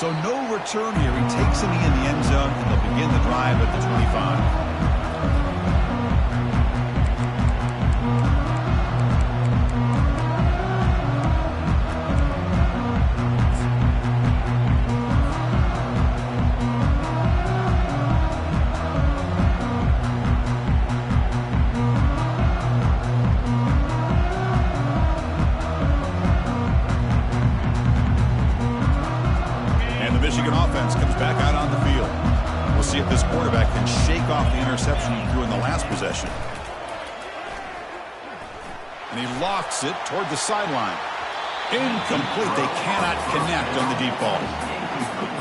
So no return here. He takes it in the end zone, and they'll begin the drive at the 25. Michigan offense comes back out on the field. We'll see if this quarterback can shake off the interception he threw in the last possession. And he lofts it toward the sideline. Incomplete. They cannot connect on the deep ball.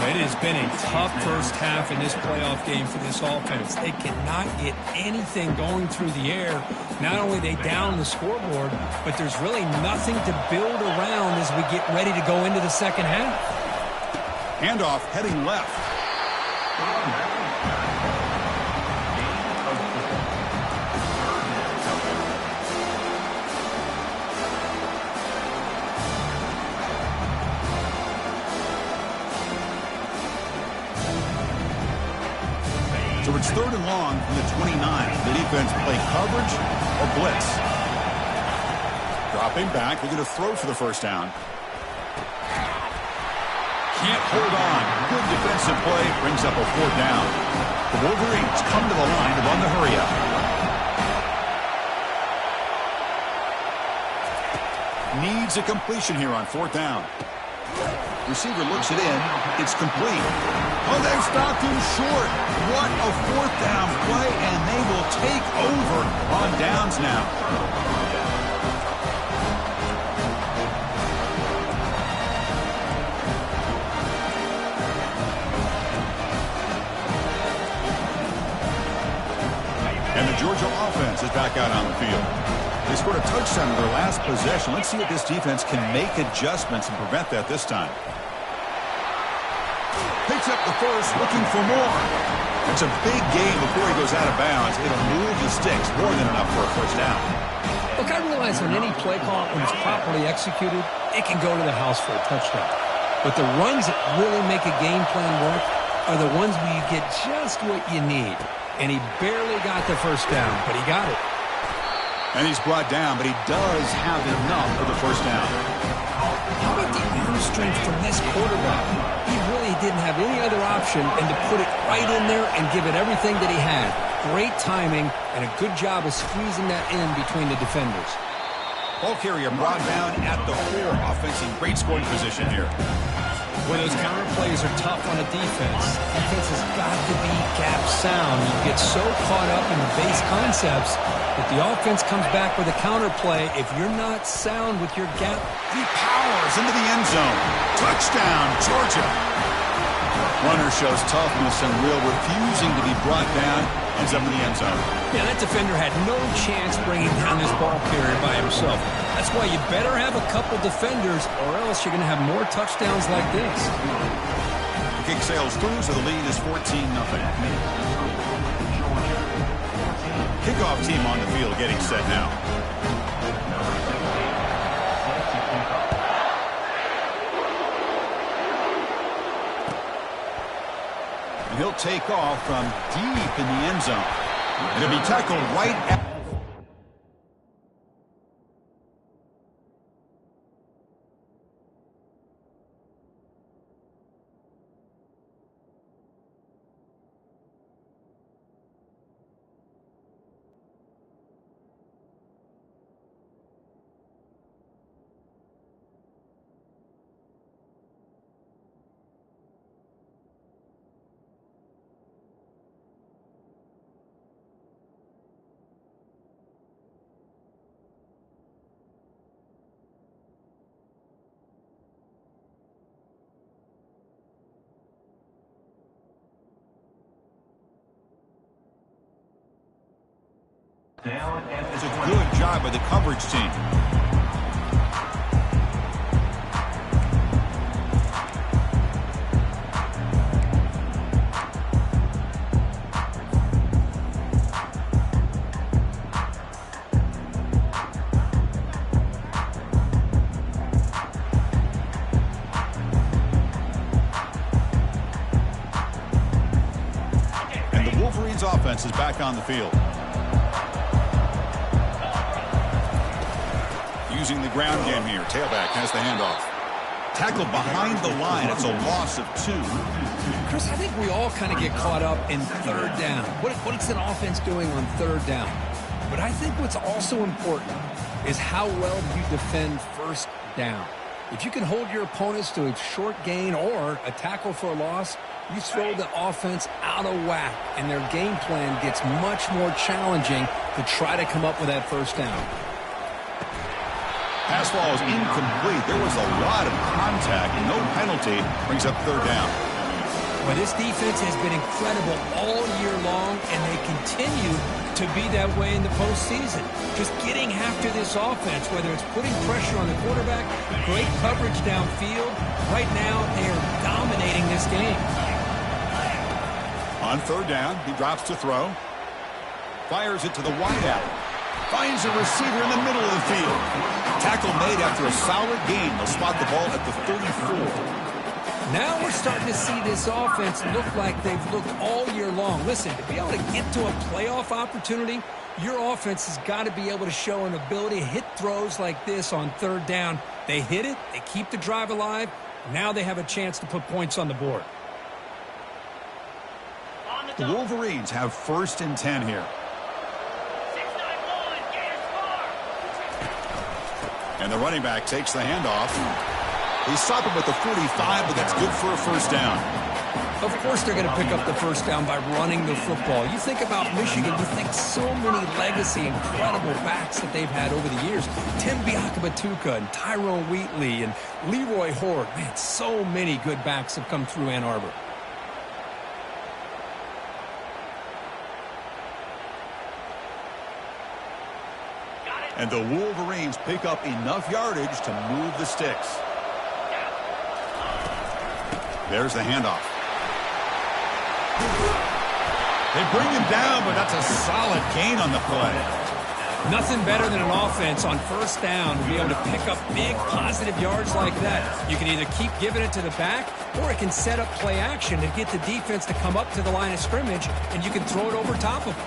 It has been a tough first half in this playoff game for this offense. They cannot get anything going through the air. Not only are they down the scoreboard, but there's really nothing to build around as we get ready to go into the second half. Handoff heading left. So it's 3rd and long from the 29. The defense play coverage or blitz. Dropping back. They're going to throw for the first down. Can't hold on. Good defensive play. Brings up a 4th down. The Wolverines come to the line to run the hurry up. Needs a completion here on 4th down. Receiver looks it in. It's complete. Oh, they've stopped him short. What a 4th down play, and they will take over on downs now. And the Georgia offense is back out on the field. They scored a touchdown in their last possession. Let's see if this defense can make adjustments and prevent that this time. Picks up the first, looking for more. It's a big game before he goes out of bounds. It'll move the sticks more than enough for a first down. Look, I realize on any play call, when it's properly executed, it can go to the house for a touchdown. But the runs that really make a game plan work are the ones where you get just what you need. And he barely got the first down, but he got it. And he's brought down, but he does have enough for the first down. How about the arm strength from this quarterback? He really didn't have any other option than to put it right in there and give it everything that he had. Great timing and a good job of squeezing that in between the defenders. Ball carrier brought down at the 4. Offense in great scoring position here. When those counter plays are tough on a defense, defense has got to be gap sound. You get so caught up in the base concepts that the offense comes back with a counter play. If you're not sound with your gap, he powers into the end zone. Touchdown, Georgia. Runner shows toughness and will, refusing to be brought down. Ends up in the end zone. Yeah, that defender had no chance bringing down this ball carrier by himself. That's why you better have a couple defenders, or else you're going to have more touchdowns like this. The kick sails through, so the lead is 14-0. Kickoff team on the field getting set now. And he'll take off from deep in the end zone. It'll be tackled right at... It's a good job by the coverage team. offense is back on the field. Using the ground game here. Tailback has the handoff. Tackled behind the line. It's a loss of 2. Chris, I think we all kind of get caught up in third down. What's an offense doing on third down? But I think what's also important is how well do you defend first down. If you can hold your opponents to a short gain or a tackle for a loss, you throw the offense out of whack, and their game plan gets much more challenging to try to come up with that first down. Pass ball is incomplete. There was a lot of contact. No penalty. Brings up third down. Well, this defense has been incredible all year long, and they continue to be that way in the postseason. Just getting after this offense, whether it's putting pressure on the quarterback, great coverage downfield. Right now, they are dominating this game. On third down, he drops to throw. Fires it to the wideout. Finds a receiver in the middle of the field. Tackle made after a solid gain. They'll spot the ball at the 34. Now we're starting to see this offense look like they've looked all year long. Listen, to be able to get to a playoff opportunity, your offense has got to be able to show an ability to hit throws like this on third down. They hit it, they keep the drive alive. Now they have a chance to put points on the board. The Wolverines have 1st and 10 here. And the running back takes the handoff. They stop him with the 45, but that's good for a first down. Of course they're going to pick up the first down by running the football. You think about Michigan, you think so many legacy, incredible backs that they've had over the years. Tim Biakabatuka and Tyrone Wheatley and Leroy Horde. Man, so many good backs have come through Ann Arbor. And the Wolverines pick up enough yardage to move the sticks. There's the handoff. They bring him down, but that's a solid gain on the play. Nothing better than an offense on first down to be able to pick up big positive yards like that. You can either keep giving it to the back, or it can set up play action to get the defense to come up to the line of scrimmage, and you can throw it over top of them.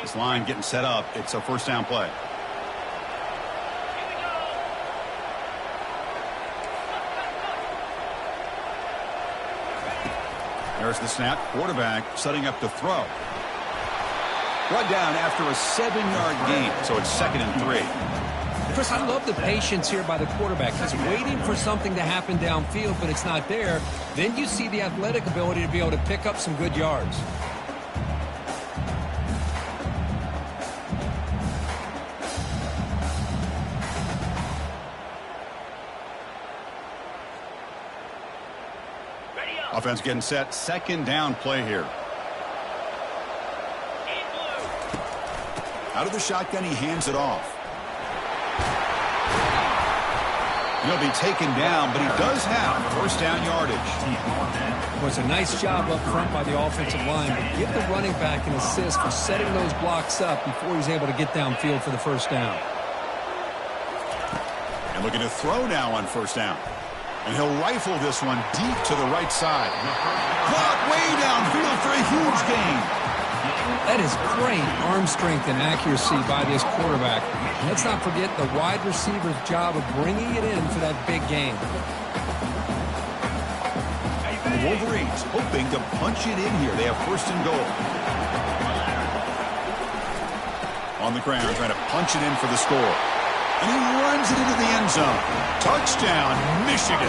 This line getting set up. It's a first down play. There's the snap. Quarterback setting up to throw. Brought down after a 7-yard gain, so it's 2nd and 3. Chris, I love the patience here by the quarterback. He's waiting for something to happen downfield, but it's not there. Then you see the athletic ability to be able to pick up some good yards. Offense getting set. 2nd down play here. Out of the shotgun, he hands it off. He'll be taken down, but he does have first down yardage. It was a nice job up front by the offensive line, but give the running back an assist for setting those blocks up before he's able to get downfield for the first down. And looking to throw now on first down. And he'll rifle this one deep to the right side. Caught way downfield for a huge gain. That is great arm strength and accuracy by this quarterback. Let's not forget the wide receiver's job of bringing it in for that big gain. The Wolverines hoping to punch it in here. They have 1st and goal. On the ground, trying to punch it in for the score. And he runs it into the end zone. Touchdown, Michigan.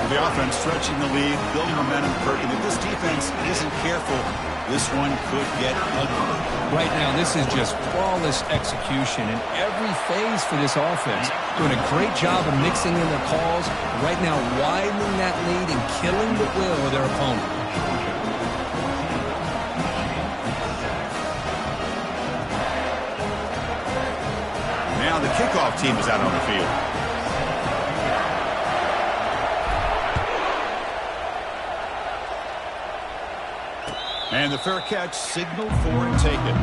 With the offense stretching the lead, building momentum, Kirk. And if this defense isn't careful, this one could get ugly. Right now, this is just flawless execution in every phase for this offense. Doing a great job of mixing in their calls. Right now, widening that lead and killing the will of their opponent. Now the kickoff team is out on the field. And the fair catch signaled for and taken.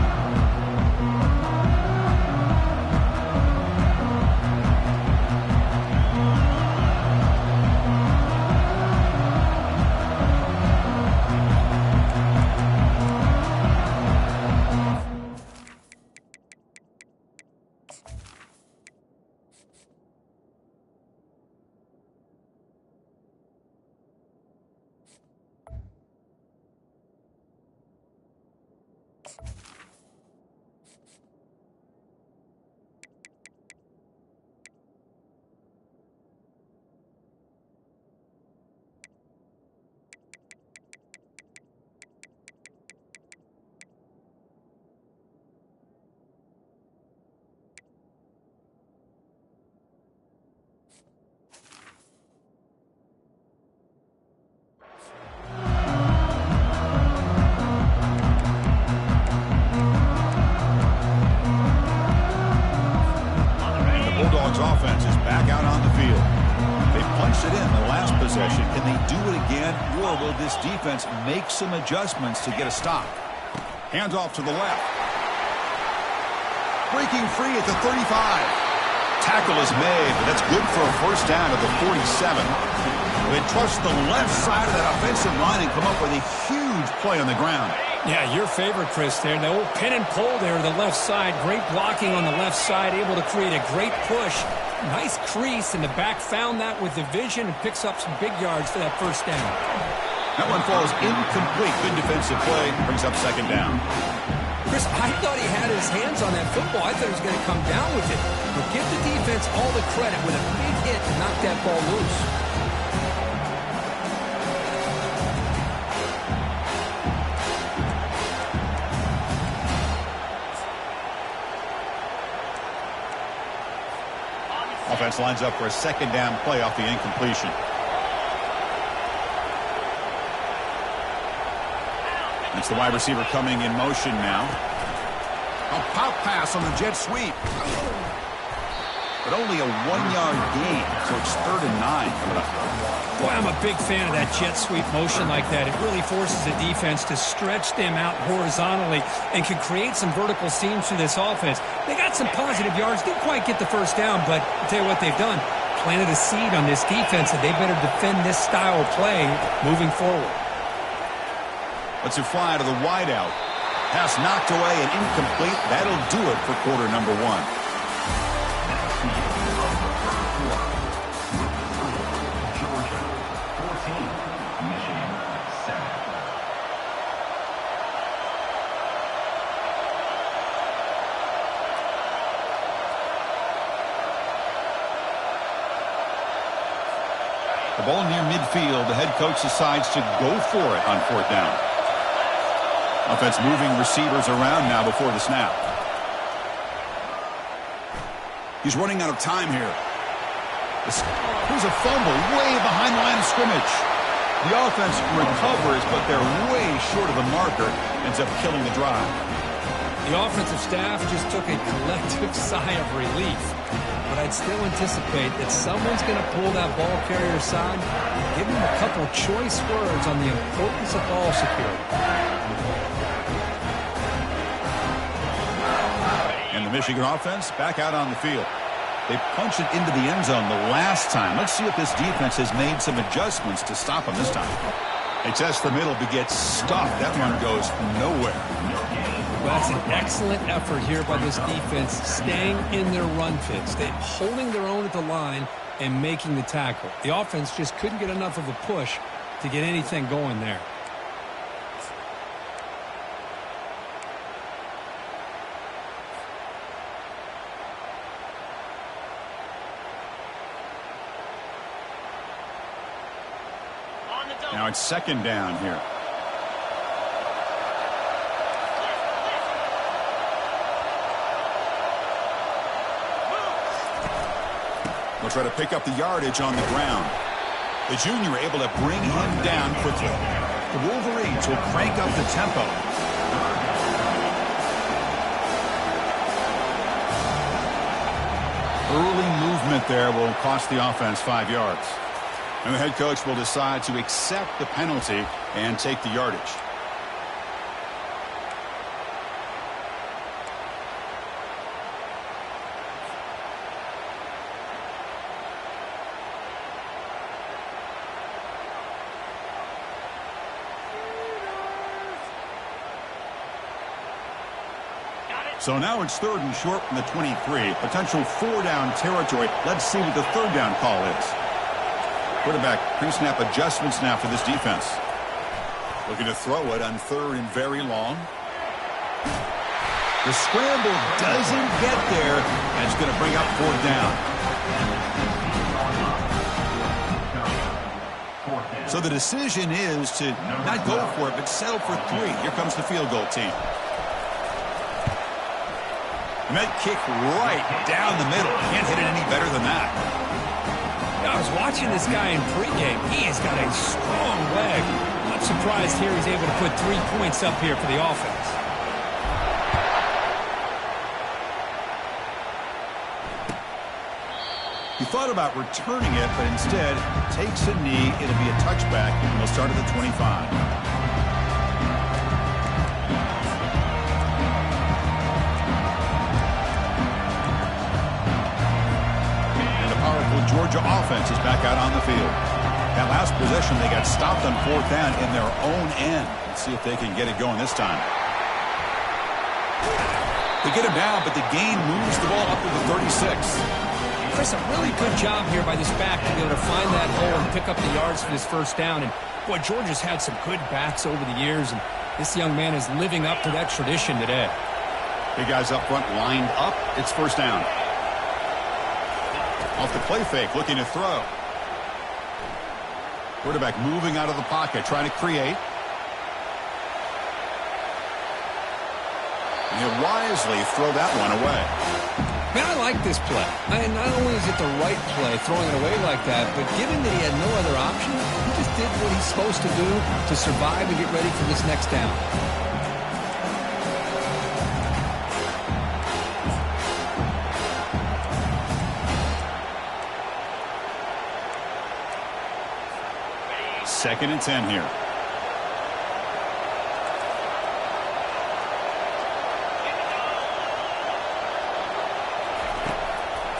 possession. Can they do it again, or will this defense make some adjustments to get a stop? Hands off to the left. Breaking free at the 35. Tackle is made, but that's good for a first down at the 47. They trust the left side of that offensive line and come up with a huge play on the ground. Yeah, your favorite, Chris, there. The old pin and pull there to the left side. Great blocking on the left side, able to create a great push. Nice crease, and the back found that with the vision and picks up some big yards for that first down. That one falls incomplete. Good defensive play. Brings up second down. Chris, I thought he had his hands on that football. I thought he was going to come down with it. But give the defense all the credit with a big hit to knock that ball loose. Offense lines up for a second down play off the incompletion. It's the wide receiver coming in motion now. A pop pass on the jet sweep. But only a 1-yard gain, so it's 3rd and 9 coming up. Boy, I'm a big fan of that jet sweep motion like that. It really forces the defense to stretch them out horizontally and can create some vertical seams for this offense. They got some positive yards. Didn't quite get the first down, but I'll tell you what they've done. Planted a seed on this defense, and they better defend this style of play moving forward. Let's fly to the wideout. Pass knocked away and incomplete. That'll do it for quarter number 1. The ball near midfield. The head coach decides to go for it on 4th down. Offense moving receivers around now before the snap. He's running out of time here. Here's a fumble way behind the line of scrimmage. The offense recovers, but they're way short of the marker. Ends up killing the drive. The offensive staff just took a collective sigh of relief. But I'd still anticipate that someone's going to pull that ball carrier aside, give him a couple choice words on the importance of ball security. And the Michigan offense back out on the field. They punched it into the end zone the last time. Let's see if this defense has made some adjustments to stop them this time. They test the middle to get stuffed. That one goes nowhere. Well, that's an excellent effort here by this defense, staying in their run fits. They're holding their own at the line and making the tackle. The offense just couldn't get enough of a push to get anything going there. Now it's second down here. We'll try to pick up the yardage on the ground. The junior able to bring him down quickly. The Wolverines will crank up the tempo. Early movement there will cost the offense 5 yards. And the head coach will decide to accept the penalty and take the yardage. So now it's 3rd and short from the 23. Potential 4-down territory. Let's see what the 3rd down call is. Quarterback pre-snap adjustments now for this defense. Looking to throw it on 3rd and very long. The scramble doesn't get there, and it's going to bring up 4th down. So the decision is to not go for it, but settle for 3. Here comes the field goal team. And that kick right down the middle. Can't hit it any better than that. I was watching this guy in pregame. He has got a strong leg. Not surprised here he's able to put 3 points up here for the offense. He thought about returning it, but instead takes a knee. It'll be a touchback, and he'll start at the 25. Georgia offense is back out on the field. That last possession, they got stopped on 4th down in their own end. Let's see if they can get it going this time. They get him down, but the gain moves the ball up to the 36. Chris, a really good job here by this back to be able to find that hole and pick up the yards for this first down. And, boy, Georgia's had some good backs over the years, and this young man is living up to that tradition today. Big guys up front lined up. It's first down. Off the play fake, looking to throw. Quarterback moving out of the pocket, trying to create. And he'll wisely throw that one away. Man, I like this play. Not only is it the right play, throwing it away like that, but given that he had no other option, he just did what he's supposed to do to survive and get ready for this next down. Second and 10 here.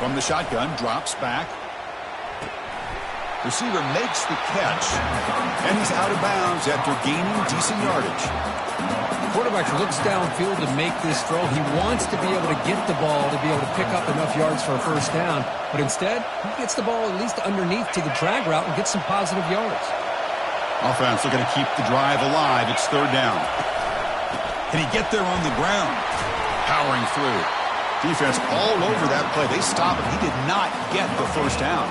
From the shotgun, drops back. Receiver makes the catch, and he's out of bounds after gaining decent yardage. Quarterback looks downfield to make this throw. He wants to be able to get the ball to be able to pick up enough yards for a first down, but instead, he gets the ball at least underneath to the drag route and gets some positive yards. Offense looking to keep the drive alive. It's third down. Can he get there on the ground? Powering through. Defense all over that play. They stop him. He did not get the first down.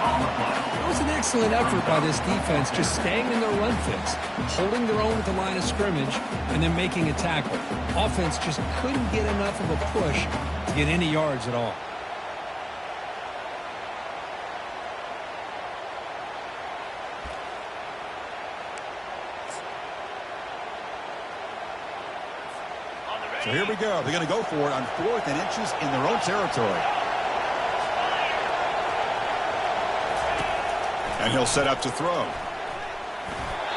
It was an excellent effort by this defense, just staying in their run fix, holding their own at the line of scrimmage, and then making a tackle. Offense just couldn't get enough of a push to get any yards at all. So here we go. They're going to go for it on 4th and inches in their own territory. And he'll set up to throw.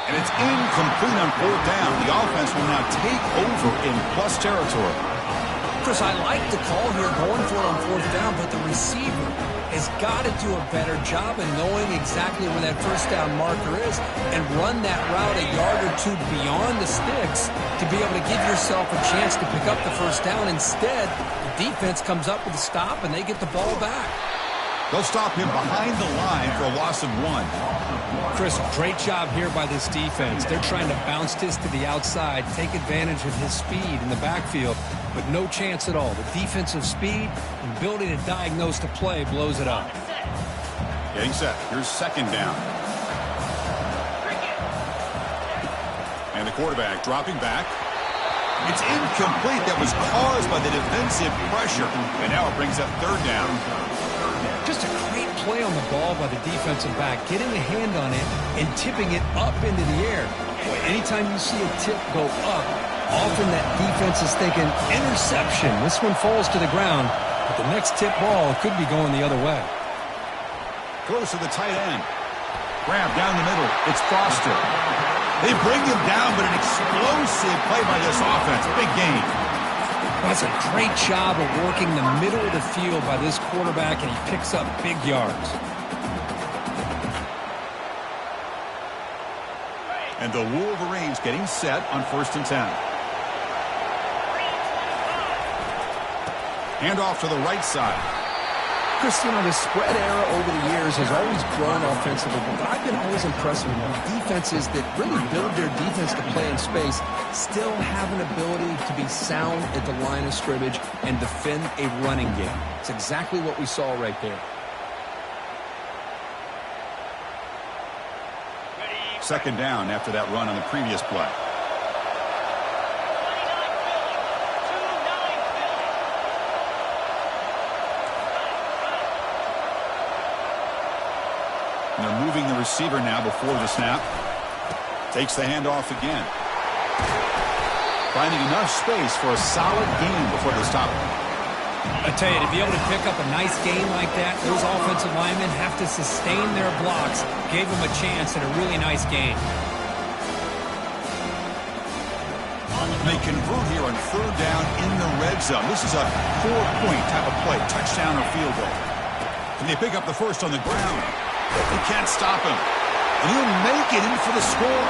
And it's incomplete on 4th down. The offense will now take over in plus territory. Chris, I like the call here going for it on 4th down, but the receiver has got to do a better job of knowing exactly where that first down marker is and run that route a yard or two beyond the sticks to be able to give yourself a chance to pick up the first down. Instead, the defense comes up with a stop and they get the ball back. They'll stop him behind the line for a loss of 1. Chris, great job here by this defense. They're trying to bounce this to the outside, take advantage of his speed in the backfield, but no chance at all. The defensive speed and ability to diagnose the play blows it up. Getting set. Here's second down. And the quarterback dropping back. It's incomplete. That was caused by the defensive pressure. And now it brings up third down. Just a great play on the ball by the defensive back, getting a hand on it and tipping it up into the air. Boy, anytime you see a tip go up, often that defense is thinking interception. This one falls to the ground, but the next tip ball could be going the other way. Close to the tight end. Grab down the middle. It's Foster. They bring him down, but an explosive play by this offense. Big gain. That's a great job of working the middle of the field by this quarterback, and he picks up big yards. And the Wolverines getting set on 1st and 10. Hand off to the right side. Chris, you know, the spread era over the years has always grown offensively, but I've been always impressed with defenses that really build their defense to play in space, still have an ability to be sound at the line of scrimmage and defend a running game. It's exactly what we saw right there. Second down after that run on the previous play. And they're moving the receiver now before the snap. Takes the handoff again. Finding enough space for a solid gain before they stop him. I tell you, to be able to pick up a nice game like that, those offensive linemen have to sustain their blocks. Gave them a chance at a really nice game. They convert here on 3rd down in the red zone. This is a 4-point type of play, touchdown or field goal. And they pick up the first on the ground. They can't stop him. And he'll make it in for the score.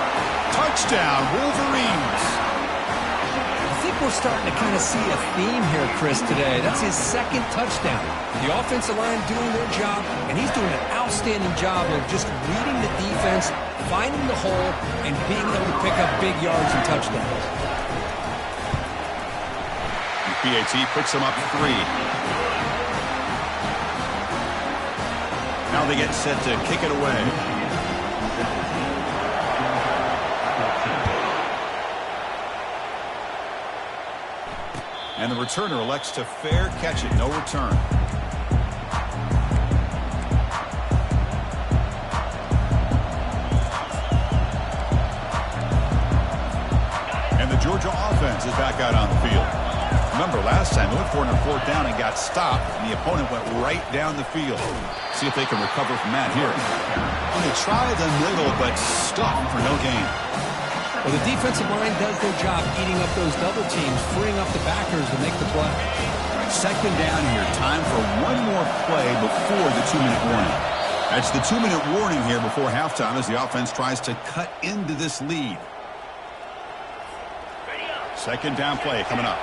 Touchdown, Wolverines. I think we're starting to kind of see a theme here, Chris, today. That's his 2nd touchdown. The offensive line doing their job, and he's doing an outstanding job of just reading the defense, finding the hole, and being able to pick up big yards and touchdowns. PAT picks him up 3. Now they get set to kick it away. And the returner elects to fair catch it. No return. And the Georgia offense is back out on the field. Remember, last time they went for it on 4th down and got stopped, and the opponent went right down the field. See if they can recover from that here. And they try the middle, but stuck for no gain. Well, the defensive line does their job eating up those double teams, freeing up the backers to make the play. 2nd down here. Time for one more play before the 2-minute warning. That's the 2-minute warning here before halftime as the offense tries to cut into this lead. 2nd down play coming up.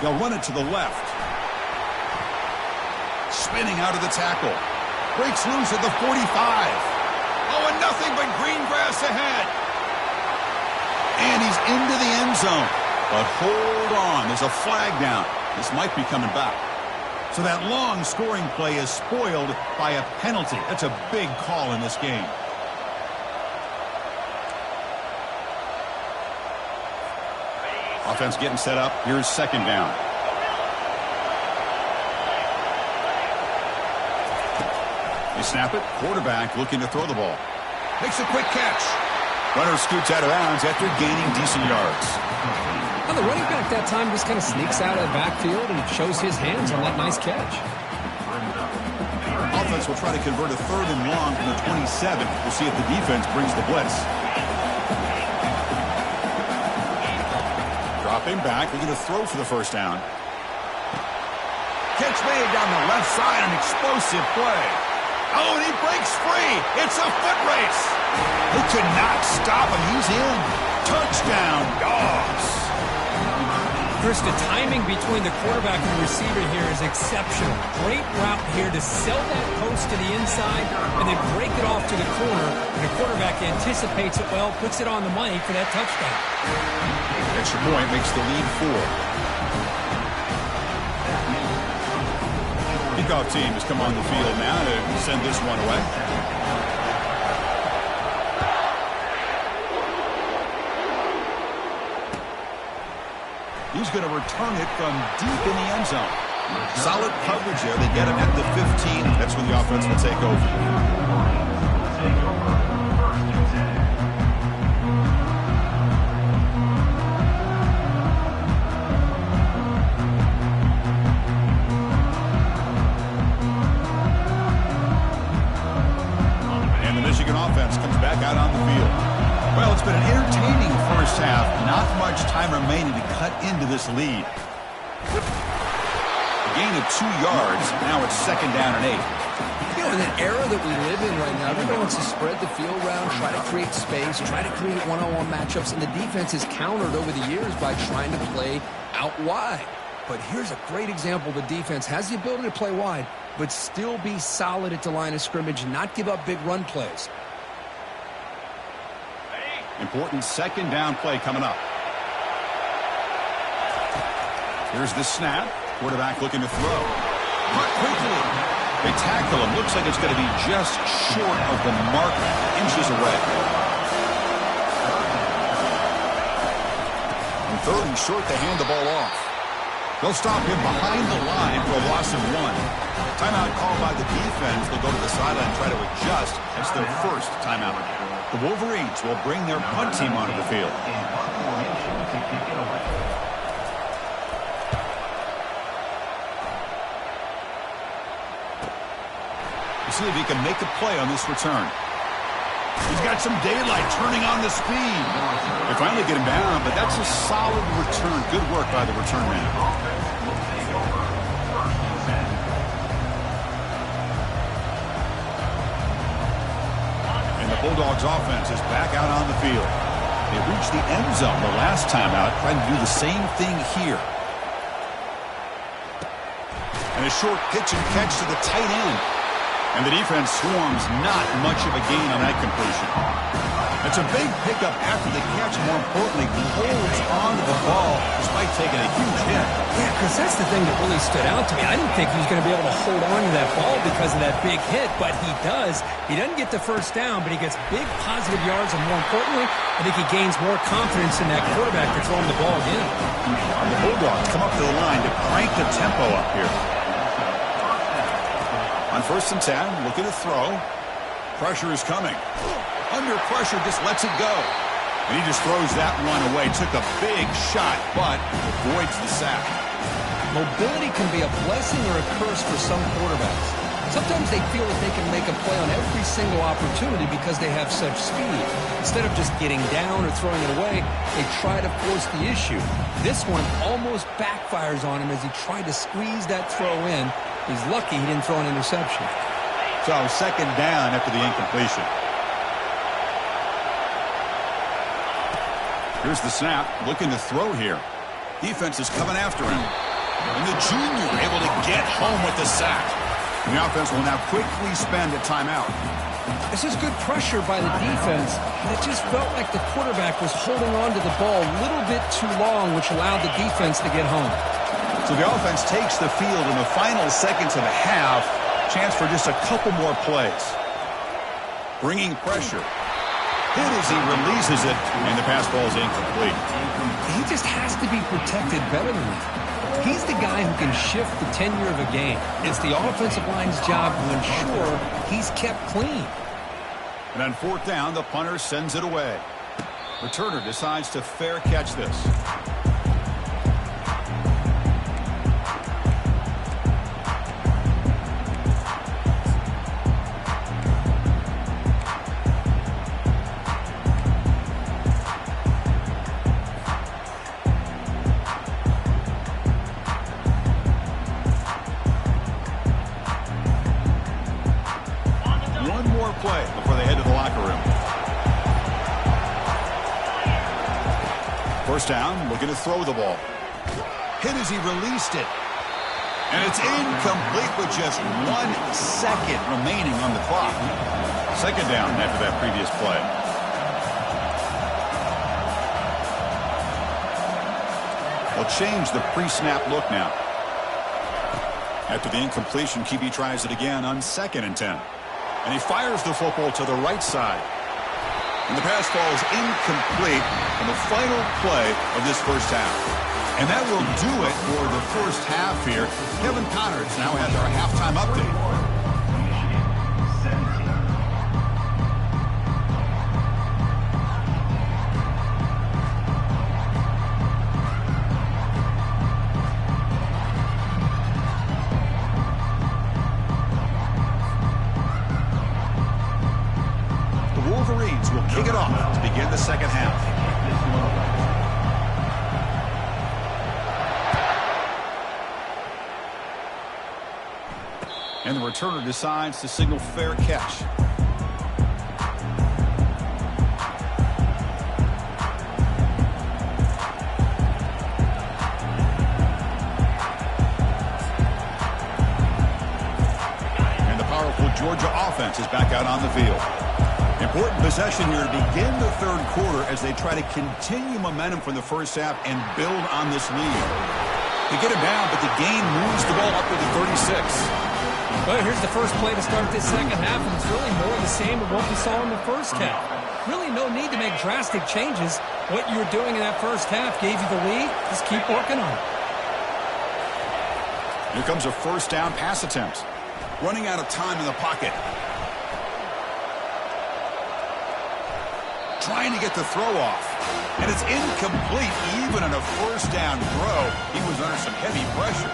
They'll run it to the left. Spinning out of the tackle. Breaks loose at the 45. Oh, and nothing but green grass ahead. And he's into the end zone. But hold on. There's a flag down. This might be coming back. So that long scoring play is spoiled by a penalty. That's a big call in this game. Offense getting set up. Here's 2nd down. They snap it. Quarterback looking to throw the ball. Makes a quick catch. Runner scoots out of bounds after gaining decent yards. Well, the running back that time just kind of sneaks out of the backfield and shows his hands on that nice catch. Offense will try to convert a 3rd and long from the 27. We'll see if the defense brings the blitz. Dropping back, looking to throw for the 1st down. Catch made down the left side, an explosive play. Oh, and he breaks free. It's a foot race. They could not stop him. He's in. Touchdown, Dogs. Chris, the timing between the quarterback and the receiver here is exceptional. Great route here to sell that post to the inside and then break it off to the corner. And the quarterback anticipates it well, puts it on the money for that touchdown. Extra point makes the lead 4. Kickoff team has come on the field now to send this one away. He's going to return it from deep in the end zone. Solid coverage there. They get him at the 15. That's when the offense will take over. Offense comes back out on the field. Well, it's been an entertaining first half. Not much time remaining to cut into this lead. A gain of 2 yards. Now it's 2nd down and 8. You know, in an era that we live in right now, everybody wants to spread the field around, try to create space, try to create one-on-one matchups, and the defense is countered over the years by trying to play out wide. But here's a great example. The defense has the ability to play wide, but still be solid at the line of scrimmage, not give up big run plays. Important 2nd down play coming up. Here's the snap. Quarterback looking to throw. Caught quickly. They tackle him. Looks like it's going to be just short of the mark, inches away. On 3rd and short, they hand the ball off. They'll stop him behind the line for a loss of 1. Timeout called by the defense. defense, they'll go to the sideline and try to adjust. That's their first timeout. The Wolverines will bring their punt team onto the field. We'll see if he can make a play on this return. He's got some daylight, turning on the speed. They finally get him down, but that's a solid return. Good work by the return man. And the Bulldogs offense is back out on the field. They reached the end zone the last time out, trying to do the same thing here. And a short pitch and catch to the tight end. And the defense swarms, not much of a gain on that completion. It's a big pickup after the catch. More importantly, holds onto the ball despite taking a huge hit. Yeah, because that's the thing that really stood out to me. I didn't think he was going to be able to hold on to that ball because of that big hit, but he does. He doesn't get the first down, but he gets big positive yards, and more importantly, I think he gains more confidence in that quarterback to throw him the ball again. The Bulldogs come up to the line to crank the tempo up here. On 1st and 10, looking to throw. Pressure is coming. Under pressure, just lets it go. And he just throws that one away. Took a big shot, but avoids the sack. Mobility can be a blessing or a curse for some quarterbacks. Sometimes they feel that they can make a play on every single opportunity because they have such speed. Instead of just getting down or throwing it away, they try to force the issue. This one almost backfires on him as he tried to squeeze that throw in. He's lucky he didn't throw an interception. So 2nd down after the incompletion. Here's the snap, looking to throw here. Defense is coming after him. And the junior able to get home with the sack. And the offense will now quickly spend a timeout. This is good pressure by the defense, but it just felt like the quarterback was holding on to the ball a little bit too long, which allowed the defense to get home. So the offense takes the field in the final seconds of the half. Chance for just a couple more plays. Bringing pressure. Hit as he releases it, and the pass ball is incomplete. He just has to be protected better than that. He's the guy who can shift the tenure of a game. It's the offensive line's job to ensure he's kept clean. And on 4th down, the punter sends it away. Returner decides to fair catch this. Play before they head to the locker room. 1st down, looking to throw the ball. Hit as he released it. And it's incomplete with just 1 second remaining on the clock. 2nd down after that previous play. They'll change the pre-snap look now. After the incompletion, QB tries it again on 2nd and 10. And he fires the football to the right side. And the pass ball is incomplete on the final play of this first half. And that will do it for the first half here. Kevin Connors now has our halftime update. Wolverines will kick it off to begin the second half. And the returner decides to signal fair catch. And the powerful Georgia offense is back out on the field. Important possession here to begin the 3rd quarter as they try to continue momentum from the first half and build on this lead. They get him down, but the game moves the ball up to the 36. Well, here's the first play to start this second half, and it's really more of the same of what we saw in the first half. Really no need to make drastic changes. What you were doing in that first half gave you the lead. Just keep working on it. Here comes a 1st down pass attempt. Running out of time in the pocket. Trying to get the throw off. And it's incomplete. Even on a first down throw, he was under some heavy pressure.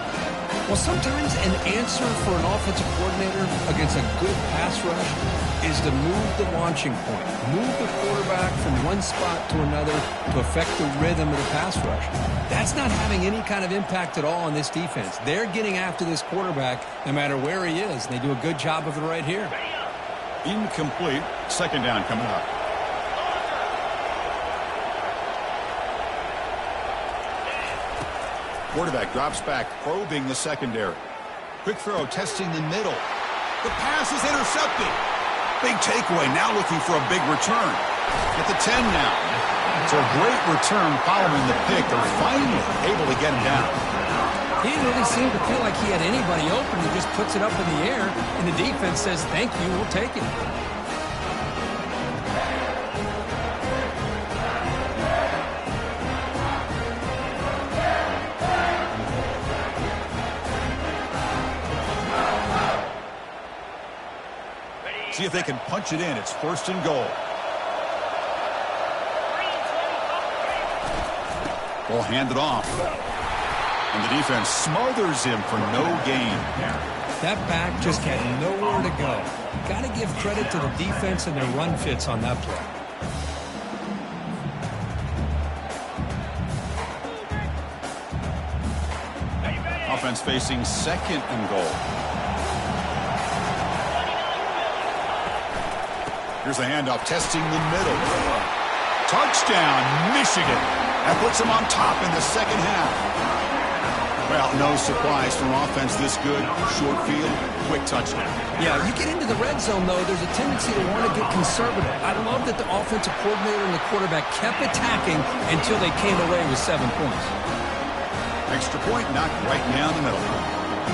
Well, sometimes an answer for an offensive coordinator against a good pass rush is to move the launching point. Move the quarterback from one spot to another to affect the rhythm of the pass rush. That's not having any kind of impact at all on this defense. They're getting after this quarterback no matter where he is. And they do a good job of it right here. Incomplete. Second down coming up. Quarterback drops back, probing the secondary. Quick throw, testing the middle. The pass is intercepted. Big takeaway, now looking for a big return. At the 10 now. It's a great return following the pick. They're finally able to get him down. He didn't really seem to feel like he had anybody open. He just puts it up in the air, and the defense says, thank you, we'll take it. See if they can punch it in. It's first and goal. Ball handed off. And the defense smothers him for no gain. That back just had nowhere to go. Got to give credit to the defense and their run fits on that play. Offense facing second and goal. Here's the handoff, testing the middle. Touchdown, Michigan. That puts them on top in the second half. Well, no surprise from offense this good. Short field, quick touchdown. Yeah, you get into the red zone, though, there's a tendency to want to get conservative. I love that the offensive coordinator and the quarterback kept attacking until they came away with 7 points. Extra point knocked right down the middle.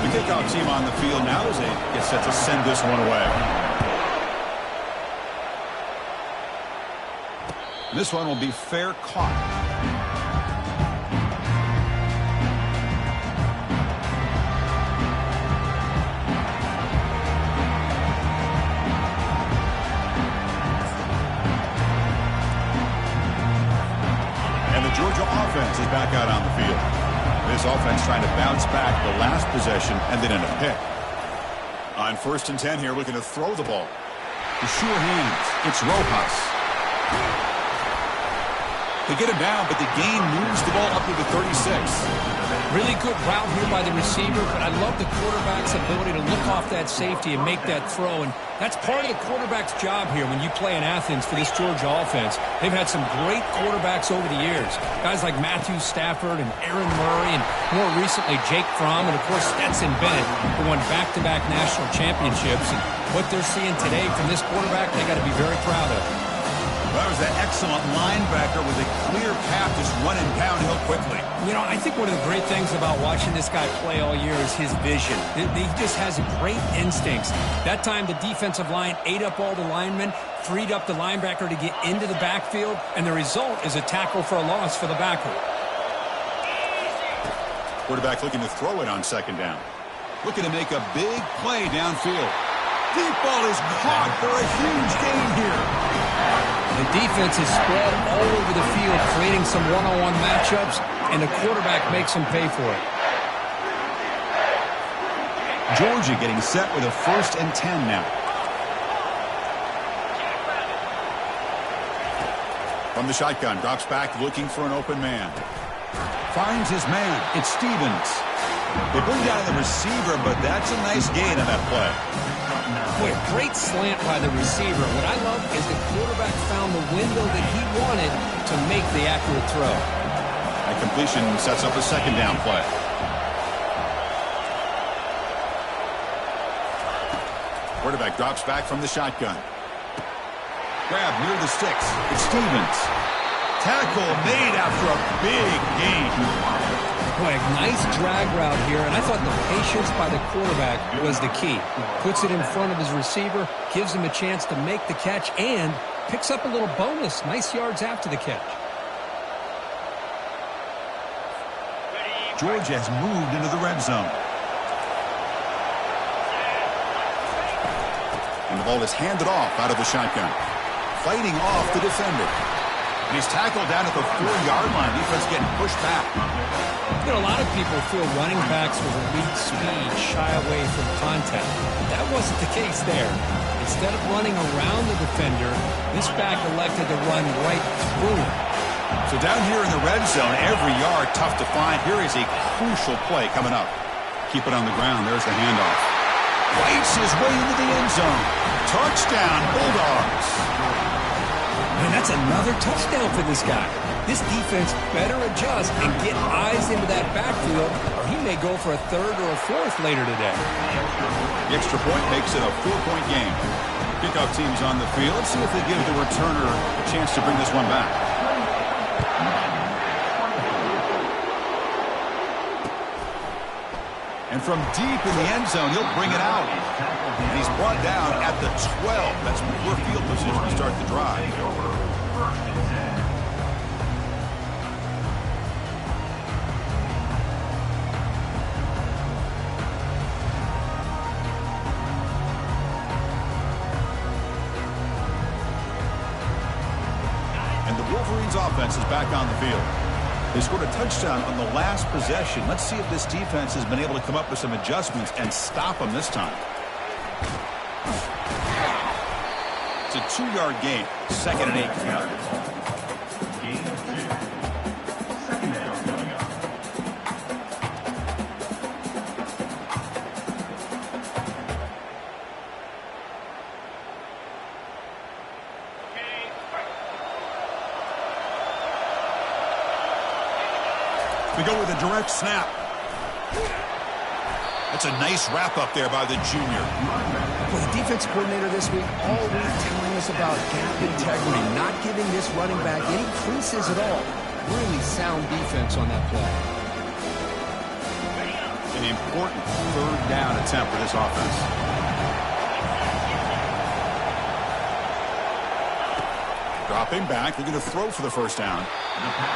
The kickoff team on the field now as they get set to send this one away. This one will be fair caught. And the Georgia offense is back out on the field. This offense trying to bounce back the last possession and then in a pick. On 1st and 10 here, looking to throw the ball. The sure hands. It's Rojas. They get him down, but the gain moves the ball up to the 36. Really good route here by the receiver, but I love the quarterback's ability to look off that safety and make that throw. And that's part of the quarterback's job here when you play in Athens for this Georgia offense. They've had some great quarterbacks over the years. Guys like Matthew Stafford and Aaron Murray, and more recently Jake Fromm, and of course Stetson Bennett, who won back-to-back national championships. And what they're seeing today from this quarterback, they got to be very proud of. That was an excellent linebacker with a clear path just running downhill quickly. You know, I think one of the great things about watching this guy play all year is his vision. He just has great instincts. That time the defensive line ate up all the linemen, freed up the linebacker to get into the backfield, and the result is a tackle for a loss for the backer. Quarterback looking to throw it on second down. Looking to make a big play downfield. Deep ball is caught for a huge gain here. The defense is spread all over the field, creating some one-on-one matchups, and the quarterback makes them pay for it. Georgia getting set with a 1st and 10 now. From the shotgun, drops back, looking for an open man. Finds his man. It's Stevens. They bring down the receiver, but that's a nice gain on that play. Boy, great slant by the receiver. What I love is the quarterback found the window that he wanted to make the accurate throw. That completion sets up a second down play. Quarterback drops back from the shotgun. Grab near the sticks. It's Stevens. Tackle made after a big gain. Boy, a nice drag route here, and I thought the patience by the quarterback was the key. Puts it in front of his receiver, gives him a chance to make the catch, and picks up a little bonus. Nice yards after the catch. Georgia has moved into the red zone. And the ball is handed off out of the shotgun. Fighting off the defender. And he's tackled down at the 4-yard line. Defense getting pushed back. You know, a lot of people feel running backs with elite speed shy away from contact. That wasn't the case there. Instead of running around the defender, this back elected to run right through him. So down here in the red zone, every yard tough to find. Here is a crucial play coming up. Keep it on the ground. There's the handoff. Fights his way into the end zone. Touchdown, Bulldogs. Man, that's another touchdown for this guy. This defense better adjust and get eyes into that backfield, or he may go for a third or a fourth later today. The extra point makes it a 4-point game. Kickoff team's on the field. Let's see if they give the returner a chance to bring this one back. And from deep in the end zone, he'll bring it out. And he's brought down at the 12. That's poor field position to start the drive. And the Wolverines offense is back on the field. They scored a touchdown on the last possession. Let's see if this defense has been able to come up with some adjustments and stop them this time. It's a 2-yard gain. 2nd and 8 count. We go with a direct snap. That's a nice wrap-up there by the junior. Well, the defense coordinator this week all week telling us about gap integrity, not giving this running back any creases at all. Really sound defense on that play. An important 3rd down attempt for this offense. Dropping back, they're going to throw for the 1st down.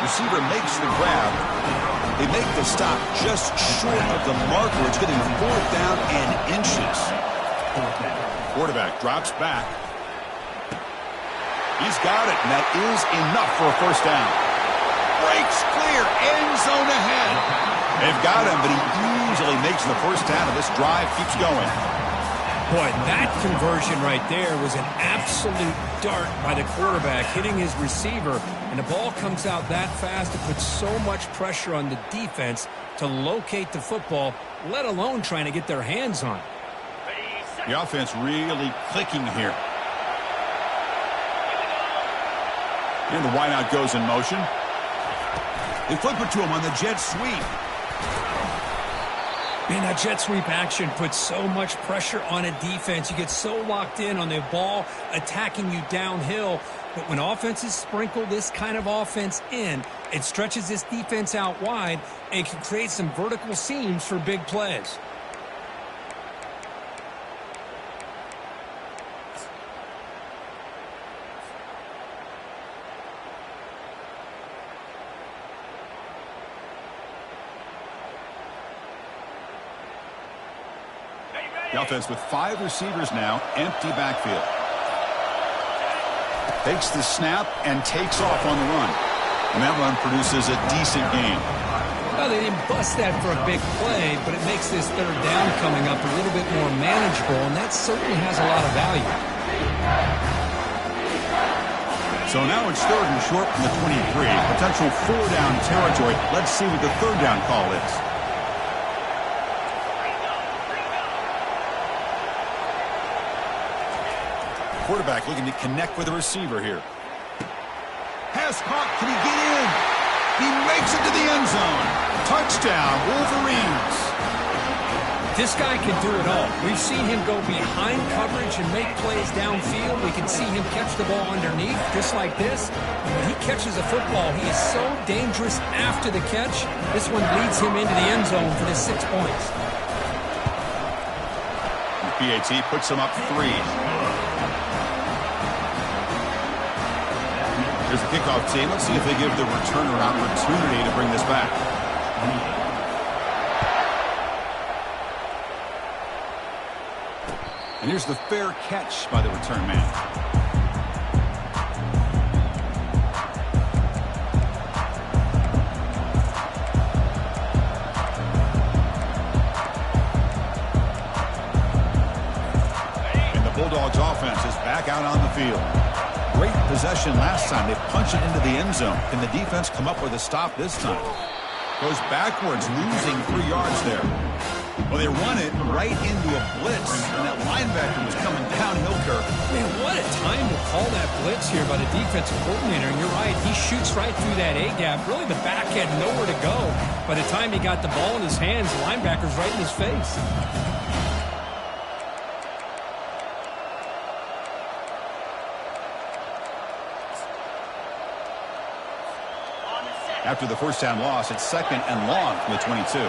Receiver makes the grab. They make the stop just short of the marker. It's getting 4th down and inches. Quarterback drops back. He's got it, and that is enough for a 1st down. Breaks clear, end zone ahead. They've got him, but he easily makes the 1st down, and this drive keeps going. Boy, that conversion right there was an absolute dart by the quarterback, hitting his receiver, and the ball comes out that fast. It puts so much pressure on the defense to locate the football, let alone trying to get their hands on it. The offense really clicking here. And the wideout goes in motion. They flip it to him on the jet sweep. Man, that jet sweep action puts so much pressure on a defense. You get so locked in on the ball attacking you downhill. But when offenses sprinkle this kind of offense in, it stretches this defense out wide and can create some vertical seams for big plays. The offense with 5 receivers now, empty backfield. Takes the snap and takes off on the run. And that run produces a decent gain. Well, they didn't bust that for a big play, but it makes this 3rd down coming up a little bit more manageable, and that certainly has a lot of value. So now it's 3rd and short from the 23. Potential 4-down territory. Let's see what the 3rd down call is. Quarterback looking to connect with the receiver here. Pass caught. Can he get in? He makes it to the end zone. Touchdown, Wolverines. This guy can do it all. We've seen him go behind coverage and make plays downfield. We can see him catch the ball underneath, just like this. And when he catches a football, he is so dangerous after the catch. This one leads him into the end zone for the 6 points. The PAT puts him up 3. Here's the kickoff team. Let's see if they give the returner an opportunity to bring this back. And here's the fair catch by the return man. And the Bulldogs offense is back out on the field. Great possession last time. They punch it into the end zone. Can the defense come up with a stop this time? Goes backwards, losing 3 yards there. Well, they run it right into a blitz, and that linebacker was coming downhill, Kirk. Man, what a time to call that blitz here by the defensive coordinator. And you're right, he shoots right through that A-gap. Really, the back had nowhere to go. By the time he got the ball in his hands, the linebacker's right in his face. After the first down loss, it's 2nd and long from the 22.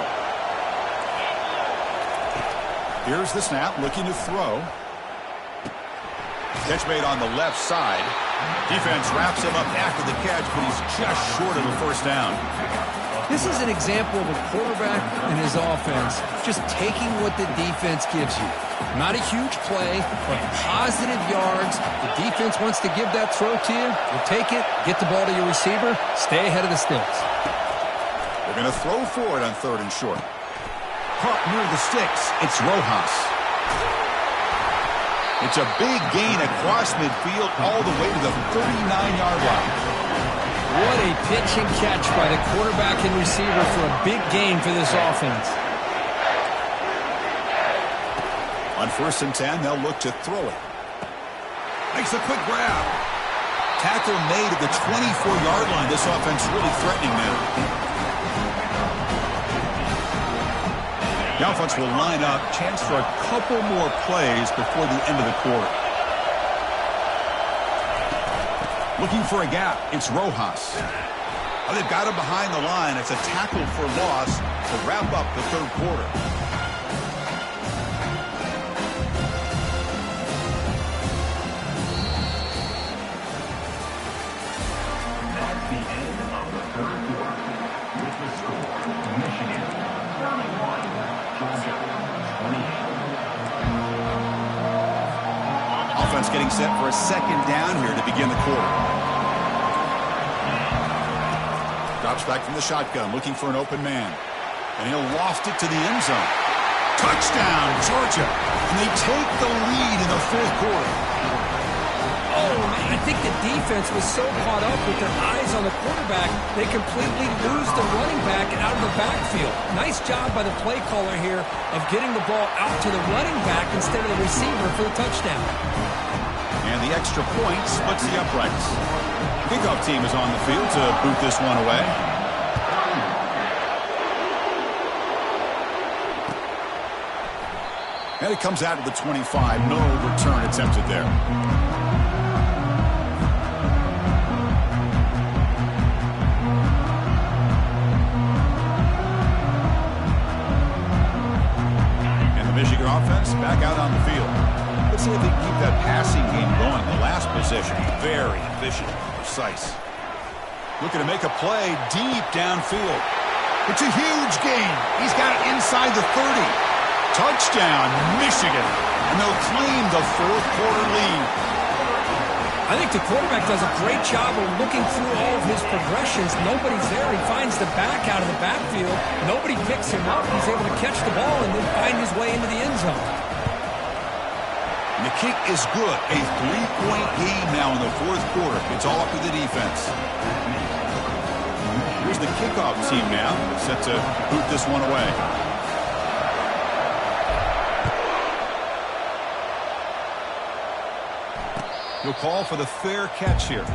Here's the snap, looking to throw. Catch made on the left side. Defense wraps him up after the catch, but he's just short of a first down. This is an example of a quarterback and his offense just taking what the defense gives you. Not a huge play, but positive yards. The defense wants to give that throw to you. You take it, get the ball to your receiver, stay ahead of the sticks. They're going to throw for it on 3rd and short. Caught near the sticks. It's Rojas. It's a big gain across midfield all the way to the 39-yard line. What a pitch and catch by the quarterback and receiver for a big gain for this offense. On 1st and 10, they'll look to throw it. Makes a quick grab. Tackle made at the 24-yard line. This offense really threatening now. The offense will line up. Chance for a couple more plays before the end of the quarter. Looking for a gap. It's Rojas. Oh, they've got him behind the line. It's a tackle for loss to wrap up the 3rd quarter. Offense getting set for a 2nd down here to begin the quarter. Drops back from the shotgun, looking for an open man. And he'll loft it to the end zone. Touchdown, Georgia. And they take the lead in the 4th quarter. Oh, man, I think the defense was so caught up with their eyes on the quarterback, they completely lose the running back out of the backfield. Nice job by the play caller here of getting the ball out to the running back instead of the receiver for the touchdown. And the extra point splits the uprights. Kickoff team is on the field to boot this one away. And it comes out to the 25. No return attempted there. And the Michigan offense back out on the field. Let's see if they can keep that passing game going. The last possession, very efficient and precise. Looking to make a play deep downfield. It's a huge gain. He's got it inside the 30. Touchdown, Michigan. And they'll claim the 4th quarter lead. I think the quarterback does a great job of looking through all of his progressions. Nobody's there. He finds the back out of the backfield. Nobody picks him up. He's able to catch the ball and then find his way into the end zone. And the kick is good. A 3-point game now in the 4th quarter. It's all up to the defense. Here's the kickoff team now, set to boot this one away. He'll call for the fair catch here.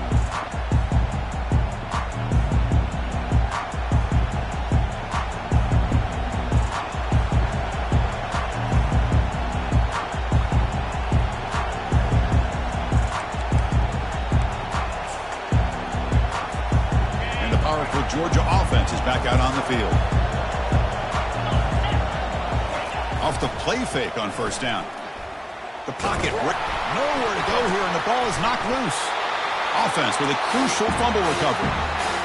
Georgia offense is back out on the field. Off the play fake on 1st down. The pocket, nowhere to go here, and the ball is knocked loose. Offense with a crucial fumble recovery.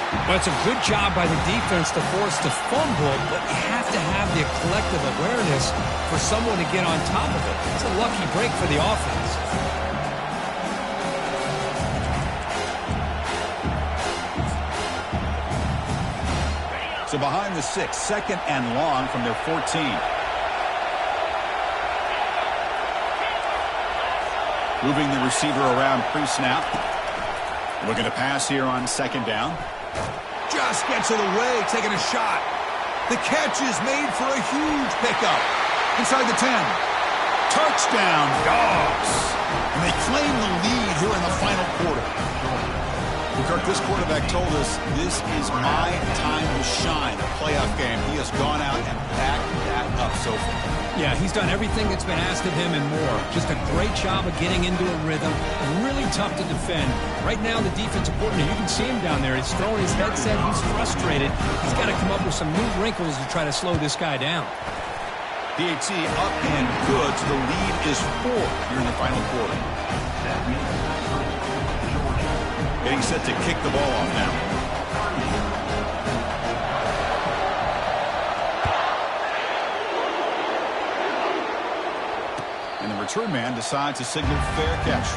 Well, it's a good job by the defense to force the fumble, but you have to have the collective awareness for someone to get on top of it. It's a lucky break for the offense. So behind the 6, 2nd and long from their 14. Moving the receiver around pre-snap. Looking to pass here on 2nd down. Just gets it away, taking a shot. The catch is made for a huge pickup. Inside the 10. Touchdown, Dogs. And they claim the lead here in the final quarter. Kirk, this quarterback told us this is my time to shine, a playoff game. He has gone out and backed that up so far. Yeah, he's done everything that's been asked of him and more. Just a great job of getting into a rhythm. Really tough to defend. Right now, the defensive coordinator, you can see him down there. He's throwing his headset. He's frustrated. He's got to come up with some new wrinkles to try to slow this guy down. DAT up and good, so the lead is 4 here in the final quarter. Getting set to kick the ball off now. And the return man decides to signal fair catch.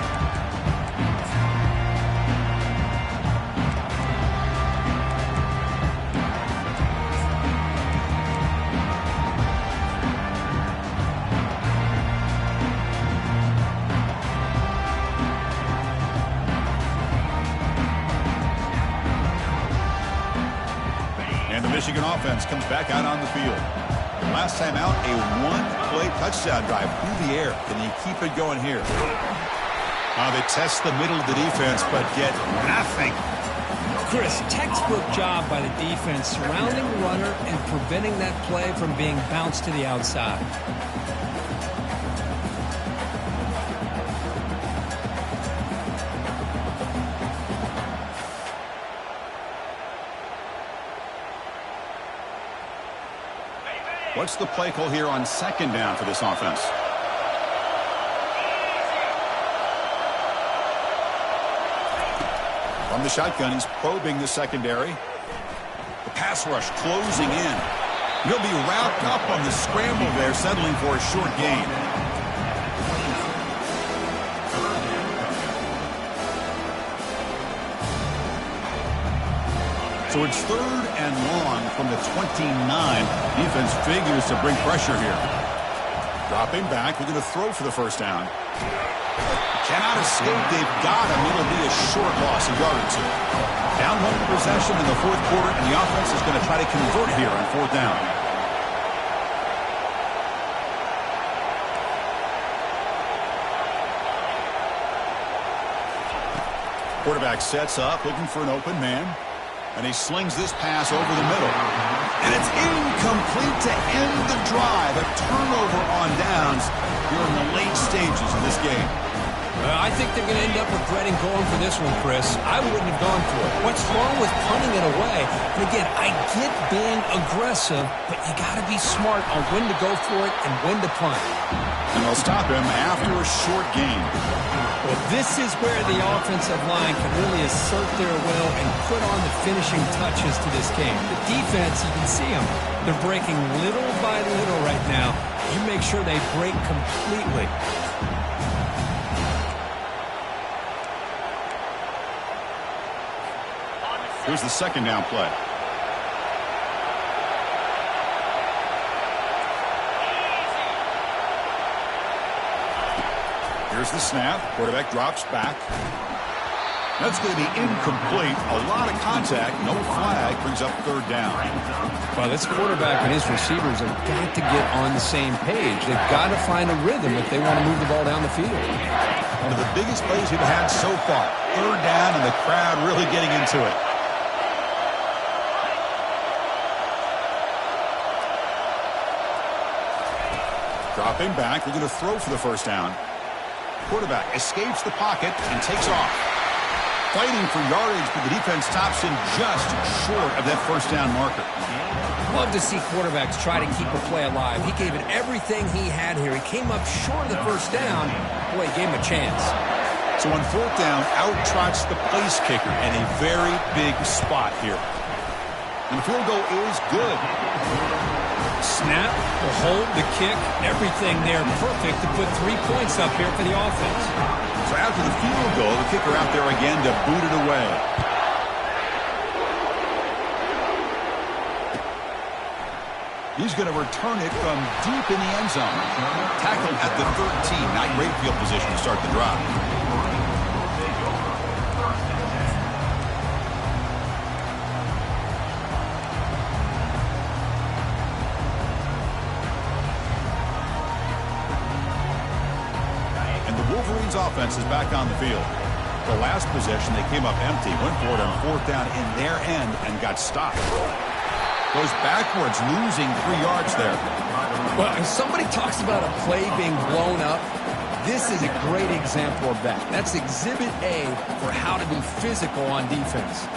Michigan offense comes back out on the field. Last time out, a one-play touchdown drive through the air. Can he keep it going here? They test the middle of the defense, but get nothing. Chris, textbook job by the defense surrounding the runner and preventing that play from being bounced to the outside. What's the play call here on 2nd down for this offense? From the shotgun, he's probing the secondary. The pass rush closing in. He'll be wrapped up on the scramble there, settling for a short gain. So it's 3rd and long from the 29. Defense figures to bring pressure here. Dropping back, we're going to throw for the first down. Cannot escape. They've got him. It'll be a short loss, a yard or two. Down home possession in the 4th quarter, and the offense is going to try to convert here on 4th down. Quarterback sets up, looking for an open man. And he slings this pass over the middle. And it's incomplete to end the drive. A turnover on downs here in the late stages of this game. I think they're going to end up regretting going for this one, Chris. I wouldn't have gone for it. What's wrong with punting it away? And again, I get being aggressive, but you got to be smart on when to go for it and when to punt. And they'll stop him after a short gain. Well, this is where the offensive line can really assert their will and put on the finishing touches to this game. The defense, you can see them. They're breaking little by little right now. You make sure they break completely. Here's the 2nd down play. Here's the snap. Quarterback drops back. That's going to be incomplete. A lot of contact. No flag. Brings up 3rd down. Well, this quarterback and his receivers have got to get on the same page. They've got to find a rhythm if they want to move the ball down the field. One of the biggest plays we've had so far. 3rd down, and the crowd really getting into it. Dropping back. We're going to throw for the first down. Quarterback escapes the pocket and takes off. Fighting for yardage, but the defense stops him just short of that first down marker. Love to see quarterbacks try to keep a play alive. He gave it everything he had here. He came up short of the first down. Boy, he gave him a chance. So on fourth down, out trots the place kicker in a very big spot here. And the field goal is good. Snap, the hold, the kick, everything there perfect to put 3 points up here for the offense. So after the field goal, the kicker out there again to boot it away. He's going to return it from deep in the end zone. Tackled at the 13. Not great field position to start the drive. And the Wolverines offense is back on the field. The last possession, they came up empty, went for it on fourth down in their end and got stopped. Goes backwards, losing 3 yards there. Well, if somebody talks about a play being blown up, this is a great example of that. That's Exhibit A for how to be physical on defense.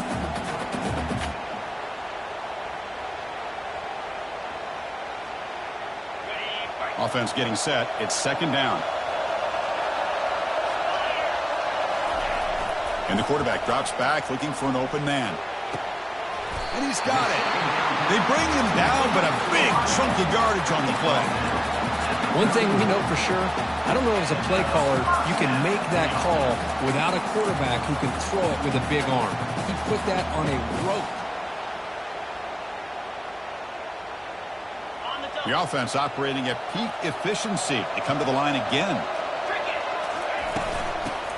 Offense getting set. It's second down. And the quarterback drops back, looking for an open man. And he's got it. They bring him down, but a big chunk of yardage on the play. One thing we know for sure, I don't know as a play caller, you can make that call without a quarterback who can throw it with a big arm. He put that on a rope. The offense operating at peak efficiency. They come to the line again.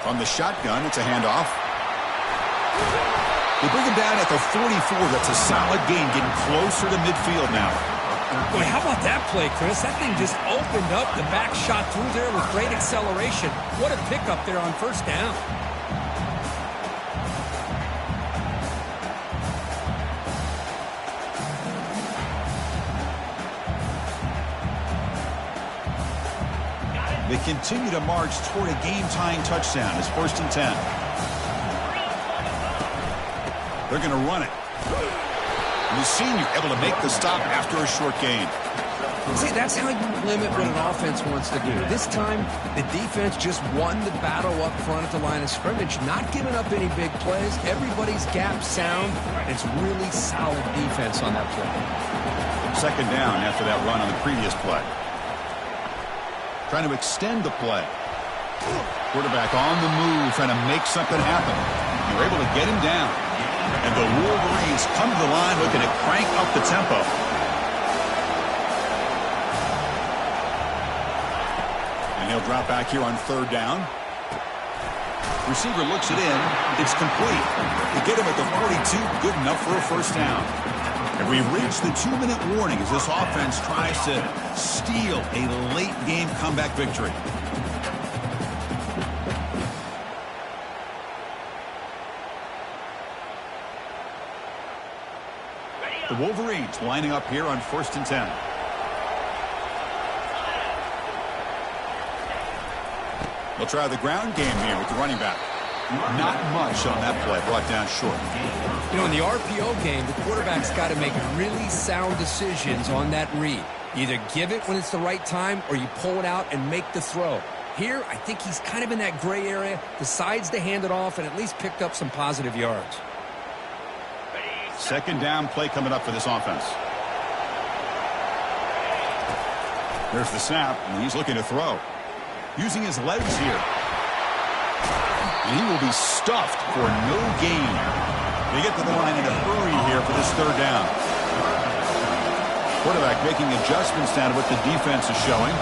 From the shotgun, it's a handoff. They bring him down at the 44. That's a solid gain, getting closer to midfield now. Boy, how about that play, Chris? That thing just opened up. The back shot through there with great acceleration. What a pickup there on first down. They continue to march toward a game-tying touchdown. It's 1st and 10. They're going to run it. And the senior able to make the stop after a short gain. See, that's how you limit what an offense wants to do. This time, the defense just won the battle up front at the line of scrimmage, not giving up any big plays. Everybody's gap sound. It's really solid defense on that play. Second down after that run on the previous play. Trying to extend the play. Quarterback on the move, trying to make something happen. They're able to get him down. And the Wolverines come to the line looking to crank up the tempo. And he'll drop back here on third down. Receiver looks it in. It's complete. They get him at the 42. Good enough for a first down. And we've reached the 2-minute warning as this offense tries to steal a late-game comeback victory. The Wolverines lining up here on 1st and 10. They'll try the ground game here with the running back. Not much on that play, brought down short. You know, in the RPO game, the quarterback's got to make really sound decisions on that read. Either give it when it's the right time or you pull it out and make the throw. Here, I think he's kind of in that gray area, decides to hand it off and at least picked up some positive yards. Second down play coming up for this offense. There's the snap, and he's looking to throw. Using his legs here. And he will be stuffed for no gain. They get to the line in a hurry here for this third down. Quarterback making adjustments down to what the defense is showing.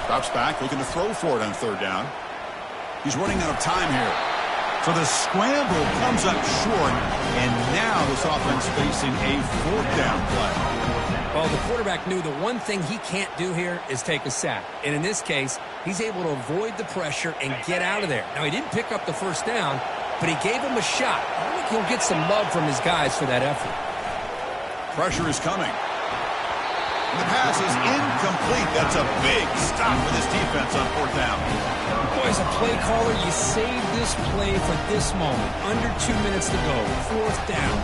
Drops back, looking to throw for it on third down. He's running out of time here. So the scramble comes up short, and now this offense facing a fourth down play. Well, the quarterback knew the one thing he can't do here is take a sack. And in this case, he's able to avoid the pressure and get out of there. Now, he didn't pick up the first down, but he gave him a shot. I think he'll get some love from his guys for that effort. Pressure is coming. And the pass is incomplete. That's a big stop for this defense on 4th down. Boy, as a play caller, you save this play for this moment. Under 2 minutes to go. 4th down.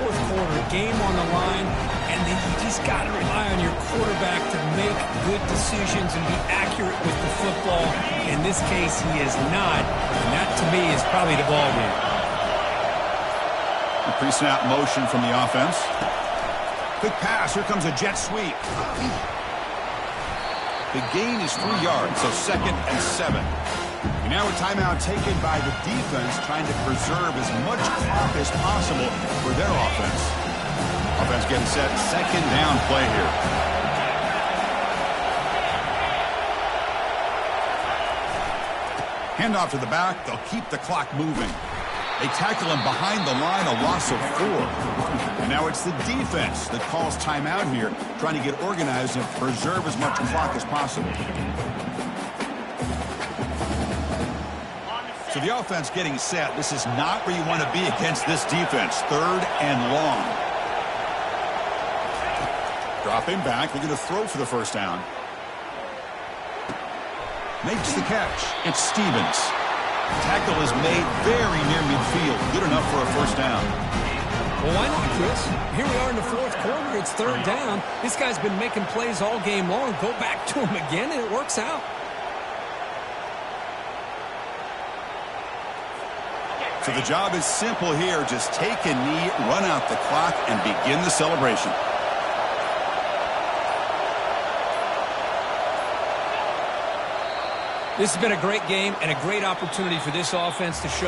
4th quarter. Game on the line. And then you just got to rely on your quarterback to make good decisions and be accurate with the football. In this case, he is not. And that, to me, is probably the ball game. The pre-snap motion from the offense. Quick pass. Here comes a jet sweep. The gain is 3 yards, so 2nd and 7. And now a timeout taken by the defense, trying to preserve as much clock as possible for their offense. Offense getting set, 2nd down play here. Handoff to the back. They'll keep the clock moving. They tackle him behind the line, a loss of 4. And now it's the defense that calls timeout here, trying to get organized and preserve as much clock as possible. So the offense getting set. This is not where you want to be against this defense. 3rd and long. Dropping back. They're going to throw for the 1st down. Makes the catch. It's Stevens. Tackle is made very near midfield. Good enough for a 1st down. Well, why not, Chris? Here we are in the 4th quarter. It's 3rd down. This guy's been making plays all game long. Go back to him again, and it works out. So the job is simple here. Just take a knee, run out the clock, and begin the celebration. This has been a great game and a great opportunity for this offense to show